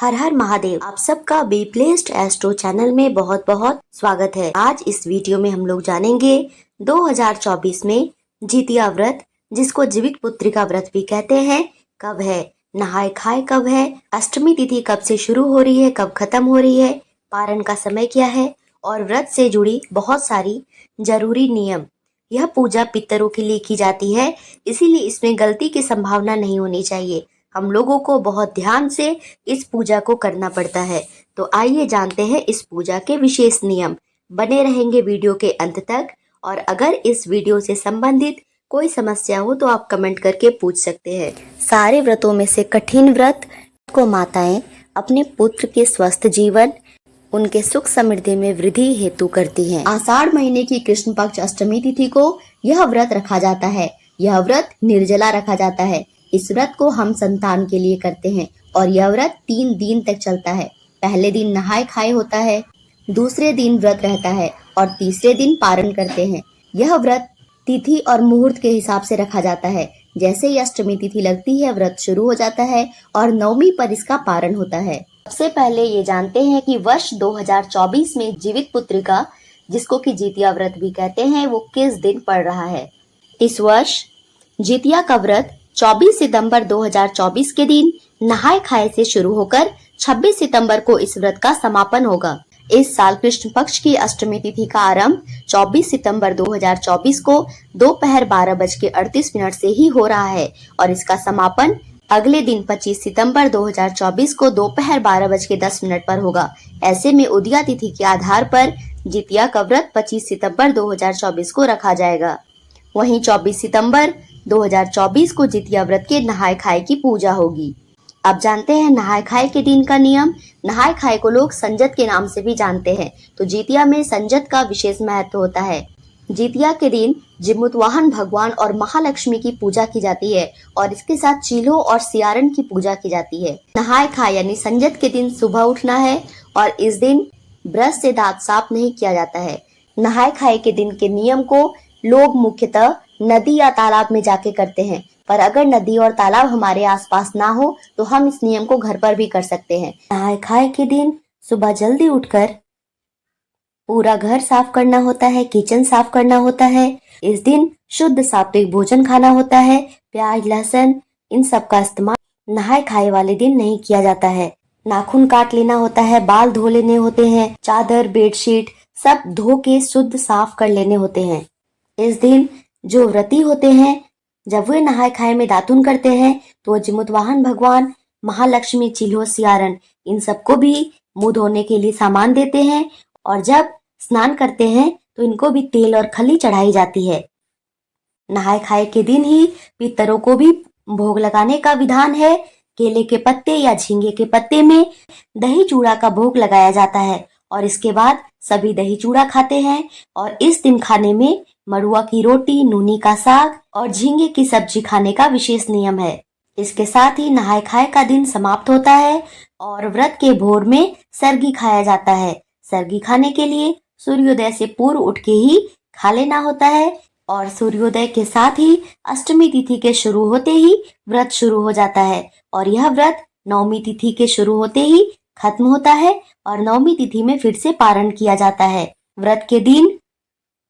हर हर महादेव। आप सबका be placed astro channel में बहुत बहुत स्वागत है। आज इस वीडियो में हम लोग जानेंगे 2024 में जितिया व्रत, जिसको जीवित पुत्री का व्रत भी कहते हैं, कब है, नहाय खाए कब है, अष्टमी तिथि कब से शुरू हो रही है, कब खत्म हो रही है, पारण का समय क्या है और व्रत से जुड़ी बहुत सारी जरूरी नियम। यह पूजा पितरों के लिए की जाती है, इसीलिए इसमें गलती की संभावना नहीं होनी चाहिए। हम लोगों को बहुत ध्यान से इस पूजा को करना पड़ता है। तो आइए जानते हैं इस पूजा के विशेष नियम। बने रहेंगे वीडियो के अंत तक। और अगर इस वीडियो से संबंधित कोई समस्या हो तो आप कमेंट करके पूछ सकते हैं। सारे व्रतों में से कठिन व्रत को माताएं अपने पुत्र के स्वस्थ जीवन, उनके सुख समृद्धि में वृद्धि हेतु करती हैं। आषाढ़ महीने की कृष्ण पक्ष अष्टमी तिथि को यह व्रत रखा जाता है। यह व्रत निर्जला रखा जाता है। इस व्रत को हम संतान के लिए करते हैं और यह व्रत 3 दिन तक चलता है। पहले दिन नहाय खाए होता है, दूसरे दिन व्रत रहता है और तीसरे दिन पारण करते हैं। यह व्रत तिथि और मुहूर्त के हिसाब से रखा जाता है। जैसे ही अष्टमी तिथि लगती है, व्रत शुरू हो जाता है और नवमी पर इसका पारण होता है। सबसे पहले ये जानते हैं कि वर्ष 2024 में जीवित पुत्रिका, जिसको कि जितिया व्रत भी कहते हैं, वो किस दिन पड़ रहा है। इस वर्ष जितिया का व्रत 24 सितंबर 2024 के दिन नहाय खाए से शुरू होकर 26 सितंबर को इस व्रत का समापन होगा। इस साल कृष्ण पक्ष की अष्टमी तिथि का आरंभ 24 सितंबर 2024 को दोपहर 12:38 से ही हो रहा है और इसका समापन अगले दिन 25 सितंबर 2024 को दोपहर 12:10 पर होगा। ऐसे में उदया तिथि के आधार पर जितिया का व्रत 25 सितंबर 2024 को रखा जाएगा। वहीं 24 सितंबर 2024 को जितिया व्रत के नहाय खाए की पूजा होगी। अब जानते हैं नहाय खाए के दिन का नियम। नहाय खाए को लोग संजत के नाम से भी जानते हैं, तो जितिया में संजत का विशेष महत्व होता है। जितिया के दिन जीमूत वाहन भगवान और महालक्ष्मी की पूजा की जाती है और इसके साथ चील्हो और सियारन की पूजा की जाती है। नहाय खाए यानी संजत के दिन सुबह उठना है और इस दिन ब्रश से दांत साफ नहीं किया जाता है। नहाय खाए के दिन के नियम को लोग मुख्यतः नदी या तालाब में जाके करते हैं, पर अगर नदी और तालाब हमारे आसपास ना हो तो हम इस नियम को घर पर भी कर सकते हैं। नहाय खाए के दिन सुबह जल्दी उठकर पूरा घर साफ करना होता है, किचन साफ करना होता है। इस दिन शुद्ध सात्विक भोजन खाना होता है। प्याज, लहसुन इन सब का इस्तेमाल नहाय खाए वाले दिन नहीं किया जाता है। नाखून काट लेना होता है, बाल धो लेने होते हैं, चादर, बेडशीट सब धो के शुद्ध साफ कर लेने होते हैं। इस दिन जो व्रती होते हैं, जब वे नहाय खाए में दातुन करते हैं तो जीमूत वाहन भगवान, महालक्ष्मी, चिल्हो, सियारन इन सबको भी मुंह धोने के लिए सामान देते हैं और जब स्नान करते हैं तो इनको भी तेल और खली चढ़ाई जाती है। नहाय खाए के दिन ही पितरों को भी भोग लगाने का विधान है। केले के पत्ते या झींगे के पत्ते में दही चूड़ा का भोग लगाया जाता है और इसके बाद सभी दही चूड़ा खाते हैं। और इस दिन खाने में मड़ुआ की रोटी, नूनी का साग और झींगे की सब्जी खाने का विशेष नियम है। इसके साथ ही नहाय खाए का दिन समाप्त होता है और व्रत के भोर में सरगी खाया जाता है। सरगी खाने के लिए सूर्योदय से पूर्व उठ के ही खा लेना होता है और सूर्योदय के साथ ही अष्टमी तिथि के शुरू होते ही व्रत शुरू हो जाता है और यह व्रत नवमी तिथि के शुरू होते ही खत्म होता है और नवमी तिथि में फिर से पारण किया जाता है। व्रत के दिन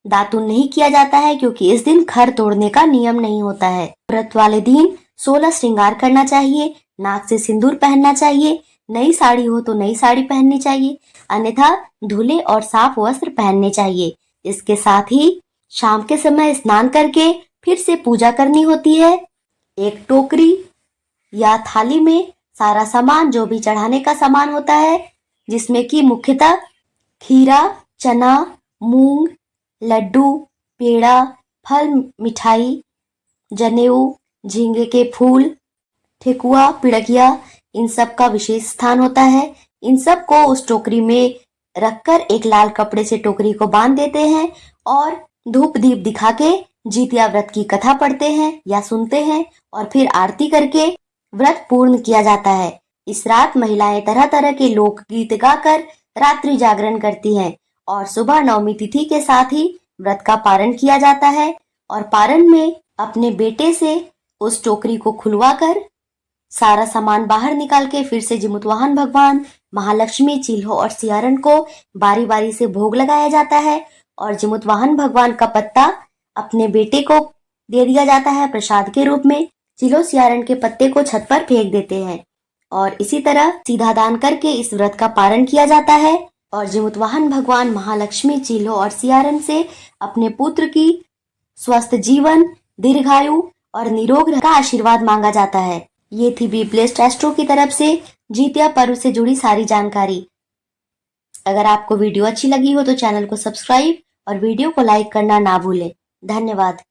दातुन नहीं किया जाता है क्योंकि इस दिन खर तोड़ने का नियम नहीं होता है। व्रत वाले दिन 16 श्रृंगार करना चाहिए, नाक से सिंदूर पहनना चाहिए, नई साड़ी हो तो नई साड़ी पहननी चाहिए, अन्यथा धुले और साफ वस्त्र पहनने चाहिए। इसके साथ ही शाम के समय स्नान करके फिर से पूजा करनी होती है। एक टोकरी या थाली में सारा सामान, जो भी चढ़ाने का सामान होता है, जिसमें कि मुख्यतः खीरा, चना, मूंग, लड्डू, पेड़ा, फल, मिठाई, जनेऊ, झींगे के फूल, ठेकुआ, पिड़किया इन सब का विशेष स्थान होता है। इन सब को उस टोकरी में रखकर एक लाल कपड़े से टोकरी को बांध देते हैं और धूप दीप दिखा के जितिया व्रत की कथा पढ़ते हैं या सुनते हैं और फिर आरती करके व्रत पूर्ण किया जाता है। इस रात महिलाएं तरह तरह के लोकगीत गाकर रात्रि जागरण करती हैं और सुबह नवमी तिथि के साथ ही व्रत का पारण किया जाता है और पारण में अपने बेटे से उस टोकरी को खुलवा कर सारा सामान बाहर निकाल के फिर से जिमुतवाहन भगवान, महालक्ष्मी, चिल्हो और सियारन को बारी बारी से भोग लगाया जाता है और जिमुतवाहन भगवान का पत्ता अपने बेटे को दे दिया जाता है प्रसाद के रूप में। चिल्हो सियारन के पत्ते को छत पर फेंक देते हैं और इसी तरह सीधा दान करके इस व्रत का पारण किया जाता है और जिमुतवाहन भगवान, महालक्ष्मी, चिल्हो और सियारन से अपने पुत्र की स्वस्थ जीवन, दीर्घायु और निरोग का आशीर्वाद मांगा जाता है। ये थी बी ब्लेस्ड एस्ट्रो की तरफ से जितिया पर्व से जुड़ी सारी जानकारी। अगर आपको वीडियो अच्छी लगी हो तो चैनल को सब्सक्राइब और वीडियो को लाइक करना ना भूलें। धन्यवाद।